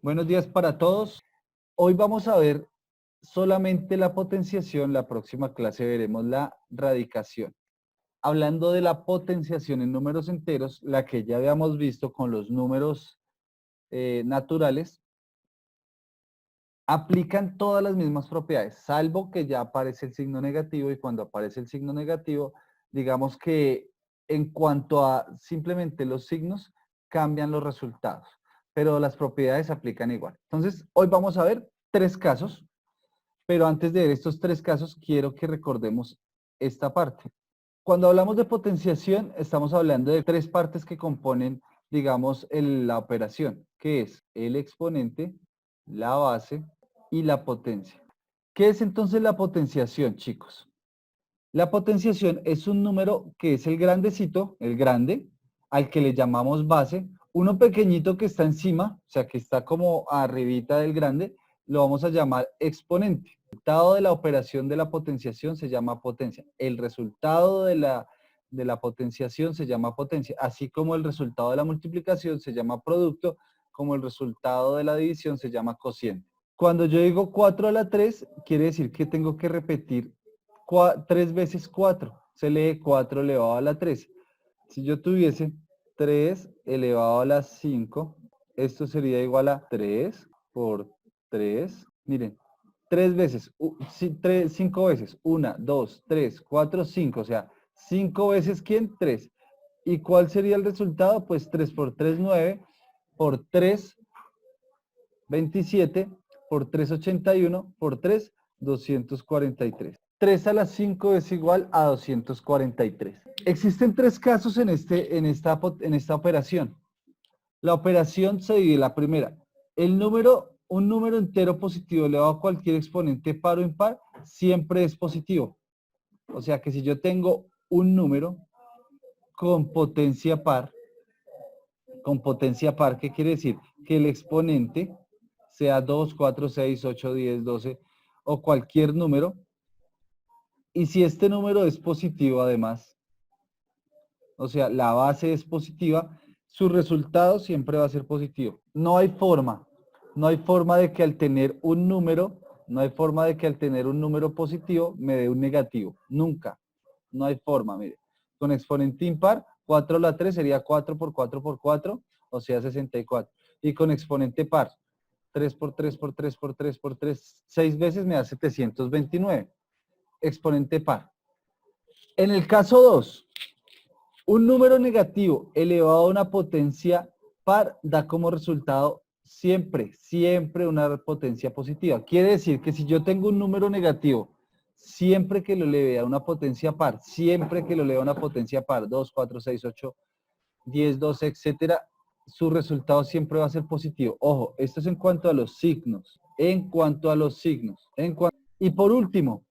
Buenos días para todos. Hoy vamos a ver solamente la potenciación. La próxima clase veremos la radicación. Hablando de la potenciación en números enteros, la que ya habíamos visto con los números naturales, aplican todas las mismas propiedades, salvo que ya aparece el signo negativo, y cuando aparece el signo negativo, digamos que en cuanto a simplemente los signos, cambian los resultados, pero las propiedades aplican igual. Entonces, hoy vamos a ver tres casos, pero antes de ver estos tres casos, quiero que recordemos esta parte. Cuando hablamos de potenciación, estamos hablando de tres partes que componen, digamos, la operación, que es el exponente, la base y la potencia. ¿Qué es entonces la potenciación, chicos? La potenciación es un número que es el grandecito, el grande, al que le llamamos base. Uno pequeñito que está encima, o sea, que está como arribita del grande, lo vamos a llamar exponente. El resultado de la operación de la potenciación se llama potencia. El resultado de la potenciación se llama potencia, así como el resultado de la multiplicación se llama producto, como el resultado de la división se llama cociente. Cuando yo digo 4 a la 3, quiere decir que tengo que repetir 3 veces 4. Se lee 4 elevado a la 3. Si yo tuviese 3 elevado a la 5, esto sería igual a 3 por 3. Miren, 3 veces, 5 veces. 1, 2, 3, 4, 5. O sea, 5 veces ¿quién? 3. ¿Y cuál sería el resultado? Pues 3 por 3, 9. Por 3, 27, por 3, 81, por 3, 243. 3 a la 5 es igual a 243. Existen tres casos en esta operación. La operación se divide. La primera, un número entero positivo elevado a cualquier exponente par o impar, siempre es positivo. O sea que si yo tengo un número con potencia par, ¿qué quiere decir? Que el exponente sea 2, 4, 6, 8, 10, 12 o cualquier número. Y si este número es positivo además, o sea, la base es positiva, su resultado siempre va a ser positivo. No hay forma de que al tener un número, no hay forma de que al tener un número positivo me dé un negativo. Nunca. No hay forma, mire. Con exponente impar, 4 a la 3 sería 4 por 4 por 4, o sea, 64. Y con exponente par, 3 por 3 por 3 por 3 por 3, 6 veces me da 729. Exponente par. En el caso 2, un número negativo elevado a una potencia par da como resultado siempre una potencia positiva. Quiere decir que si yo tengo un número negativo, siempre que lo eleve a una potencia par, siempre que lo eleve a una potencia par, 2, 4, 6, 8, 10, 12, etcétera, su resultado siempre va a ser positivo. Ojo, esto es en cuanto a los signos. En cuanto a los signos. Y por último,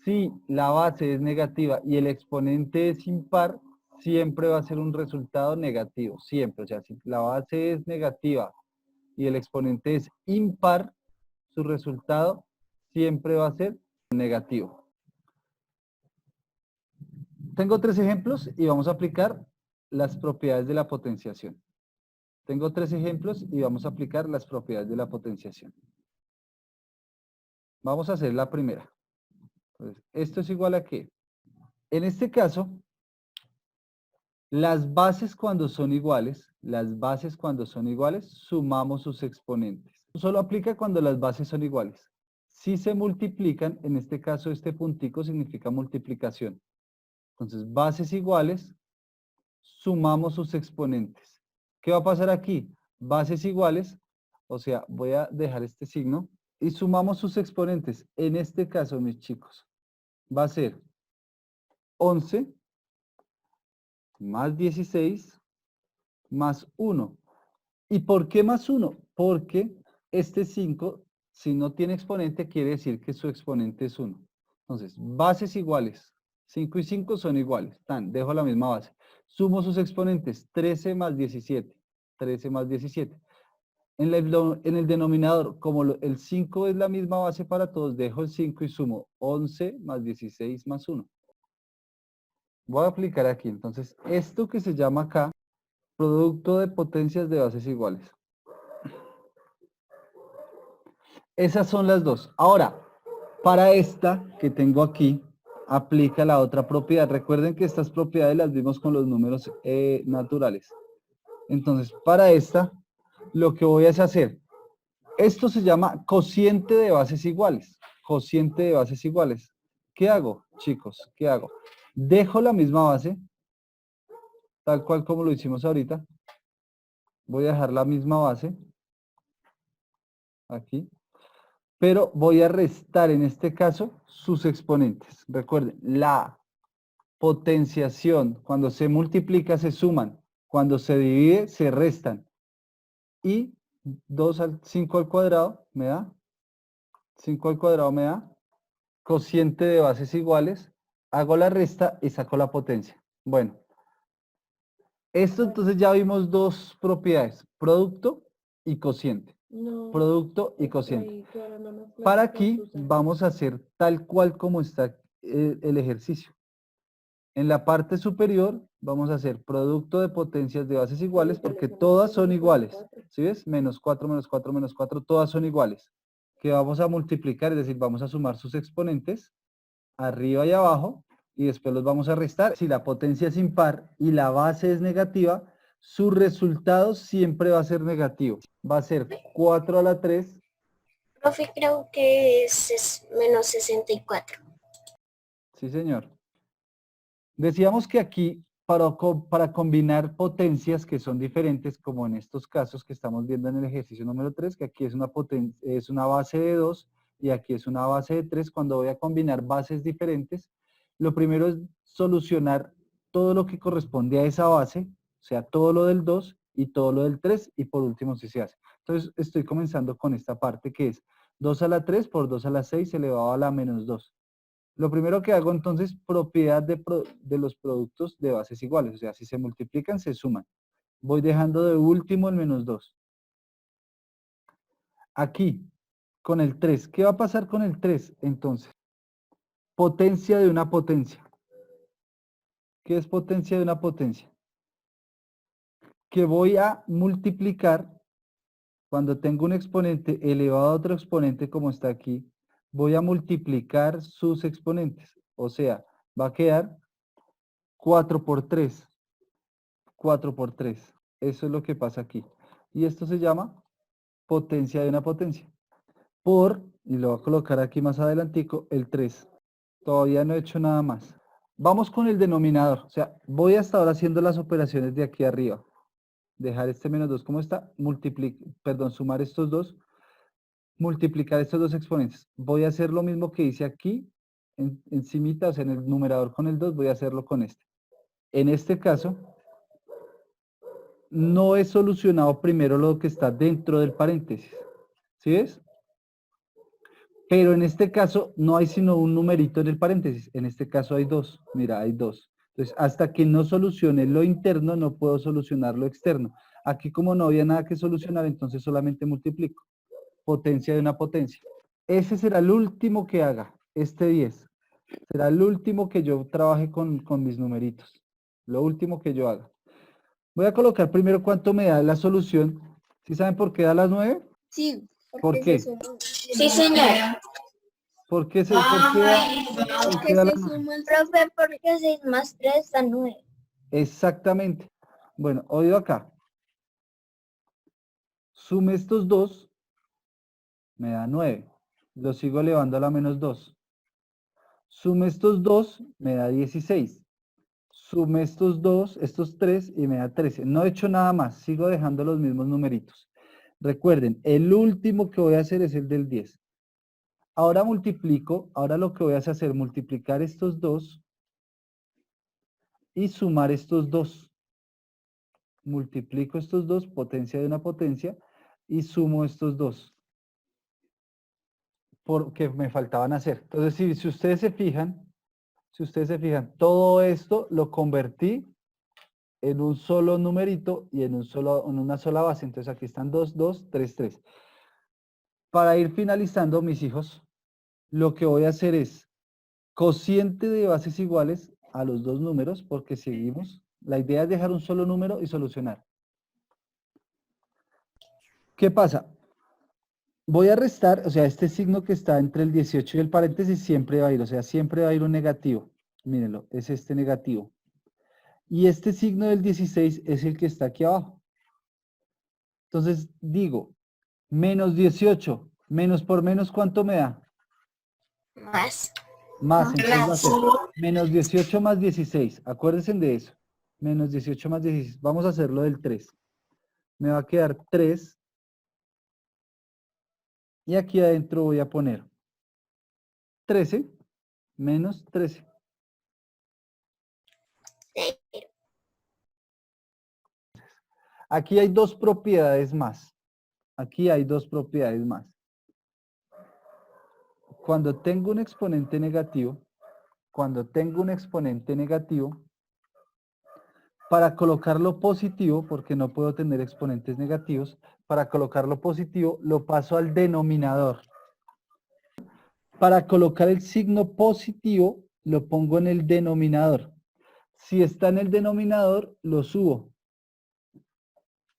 si la base es negativa y el exponente es impar, siempre va a ser un resultado negativo, siempre. O sea, si la base es negativa y el exponente es impar, su resultado siempre va a ser negativo. Tengo tres ejemplos y vamos a aplicar las propiedades de la potenciación. Tengo tres ejemplos y vamos a aplicar las propiedades de la potenciación. Vamos a hacer la primera. Entonces, ¿esto es igual a qué? En este caso, las bases cuando son iguales, sumamos sus exponentes. Solo aplica cuando las bases son iguales. Si se multiplican, en este caso este puntico significa multiplicación. Entonces, bases iguales, sumamos sus exponentes. ¿Qué va a pasar aquí? Bases iguales, o sea, voy a dejar este signo, y sumamos sus exponentes. En este caso, mis chicos, va a ser 11 más 16 más 1. ¿Y por qué más 1? Porque este 5, si no tiene exponente, quiere decir que su exponente es 1. Entonces, bases iguales. 5 y 5 son iguales. Dejo la misma base. Sumo sus exponentes. 13 más 17. 13 más 17. En el denominador, como el 5 es la misma base para todos, dejo el 5 y sumo 11 más 16 más 1. Voy a aplicar aquí. Entonces, esto que se llama acá, producto de potencias de bases iguales. Esas son las dos. Ahora, para esta que tengo aquí, aplica la otra propiedad. Recuerden que estas propiedades las vimos con los números naturales. Entonces, para esta, lo que voy a hacer, esto se llama cociente de bases iguales. Cociente de bases iguales. ¿Qué hago, chicos? ¿Qué hago? Dejo la misma base, tal cual como lo hicimos ahorita. Voy a dejar la misma base, aquí. Pero voy a restar en este caso sus exponentes. Recuerden, la potenciación, cuando se multiplica se suman, cuando se divide se restan. Y 5 al cuadrado me da, 5 al cuadrado me da cociente de bases iguales, hago la resta y saco la potencia. Bueno, esto entonces ya vimos dos propiedades, producto y cociente. No, Producto y cociente. Para aquí vamos a hacer tal cual como está el ejercicio. En la parte superior vamos a hacer producto de potencias de bases iguales porque todas son iguales. ¿Sí ves? Menos 4, menos 4, menos 4, todas son iguales. Que vamos a multiplicar, es decir, vamos a sumar sus exponentes arriba y abajo y después los vamos a restar. Si la potencia es impar y la base es negativa, su resultado siempre va a ser negativo. Va a ser 4 a la 3. Profe, creo que es menos 64. Sí, señor. Decíamos que aquí, para combinar potencias que son diferentes, como en estos casos que estamos viendo en el ejercicio número 3, que aquí es una base de 2 y aquí es una base de 3, cuando voy a combinar bases diferentes, lo primero es solucionar todo lo que corresponde a esa base, o sea, todo lo del 2 y todo lo del 3, y por último si se hace. Entonces, estoy comenzando con esta parte que es 2 a la 3 por 2 a la 6 elevado a la menos 2. Lo primero que hago entonces, propiedad de los productos de bases iguales. O sea, si se multiplican, se suman. Voy dejando de último el menos 2. Aquí, con el 3. ¿Qué va a pasar con el 3? Entonces, potencia de una potencia. ¿Qué es potencia de una potencia? Que voy a multiplicar, cuando tengo un exponente elevado a otro exponente como está aquí, voy a multiplicar sus exponentes. O sea, va a quedar 4 por 3. 4 por 3. Eso es lo que pasa aquí. Y esto se llama potencia de una potencia. Y lo voy a colocar aquí más adelantico, el 3. Todavía no he hecho nada más. Vamos con el denominador. O sea, voy hasta ahora haciendo las operaciones de aquí arriba. Dejar este menos 2 como está. Sumar estos dos. Multiplicar estos dos exponentes. Voy a hacer lo mismo que hice aquí, encimita, o sea, en el numerador con el 2, voy a hacerlo con este. En este caso, no he solucionado primero lo que está dentro del paréntesis. ¿Sí ves? Pero en este caso no hay sino un numerito en el paréntesis. En este caso hay dos. Mira, hay dos. Entonces, hasta que no solucione lo interno, no puedo solucionar lo externo. Aquí como no había nada que solucionar, entonces solamente multiplico. Potencia de una potencia. Ese será el último que haga, este 10. Será el último que yo trabaje con mis numeritos. Lo último que yo haga. Voy a colocar primero cuánto me da la solución. ¿Sí saben por qué da las 9? Sí, ¿Por qué? sí, señor. ¿Por qué, por qué Porque da la se 9? suma el profe, porque 6 más 3 da 9. Exactamente. Bueno, oído acá. Sume estos dos, me da 9. Lo sigo elevando a la menos 2. Sume estos dos, me da 16. Sume estos dos, estos 3 y me da 13. No he hecho nada más, sigo dejando los mismos numeritos. Recuerden, el último que voy a hacer es el del 10. Ahora multiplico, ahora lo que voy a hacer es multiplicar estos dos y sumar estos dos. Multiplico estos dos, potencia de una potencia, y sumo estos dos, porque me faltaban hacer. Entonces, si ustedes se fijan, todo esto lo convertí en un solo numerito y en una sola base. Entonces aquí están 2, 2, 3, 3. Para ir finalizando, mis hijos, lo que voy a hacer es cociente de bases iguales a los dos números, porque seguimos. La idea es dejar un solo número y solucionar. ¿Qué pasa? Voy a restar, o sea, este signo que está entre el 18 y el paréntesis siempre va a ir, o sea, siempre va a ir un negativo. Mírenlo, es este negativo. Y este signo del 16 es el que está aquí abajo. Entonces digo, menos 18, menos por menos, ¿cuánto me da? Más. Más, entonces va a ser Más. menos 18 más 16. Acuérdense de eso. Menos 18 más 16. Vamos a hacerlo del 3. Me va a quedar 3. Y aquí adentro voy a poner 13 menos 13. Cero. Aquí hay dos propiedades más. Aquí hay dos propiedades más. Cuando tengo un exponente negativo, para colocarlo positivo, porque no puedo tener exponentes negativos, para colocarlo positivo lo paso al denominador. Para colocar el signo positivo lo pongo en el denominador. Si está en el denominador, lo subo.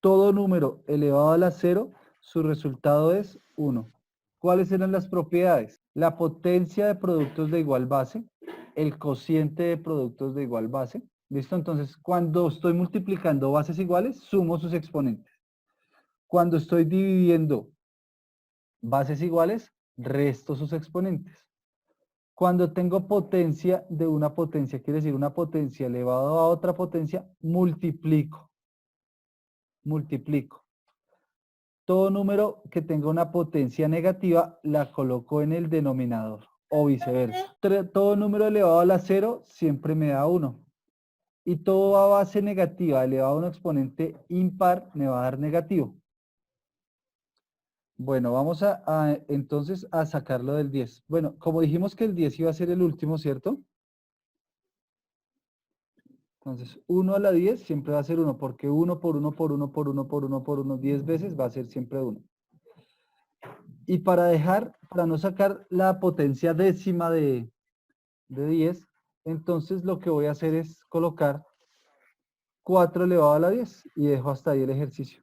Todo número elevado a la 0, su resultado es 1. ¿Cuáles eran las propiedades? La potencia de productos de igual base, el cociente de productos de igual base. ¿Listo? Entonces, cuando estoy multiplicando bases iguales, sumo sus exponentes. Cuando estoy dividiendo bases iguales, resto sus exponentes. Cuando tengo potencia de una potencia, quiere decir una potencia elevado a otra potencia, multiplico. Todo número que tenga una potencia negativa la coloco en el denominador o viceversa. Todo número elevado a la 0 siempre me da 1. Y todo a base negativa elevado a un exponente impar me va a dar negativo. Bueno, vamos entonces a sacarlo del 10. Bueno, como dijimos que el 10 iba a ser el último, ¿cierto? Entonces, 1 a la 10 siempre va a ser 1, porque 1 por 1 por 1 por 1 por 1 por 1 10 veces va a ser siempre 1. Y para no sacar la potencia décima de 10, entonces lo que voy a hacer es colocar 4 elevado a la 10 y dejo hasta ahí el ejercicio.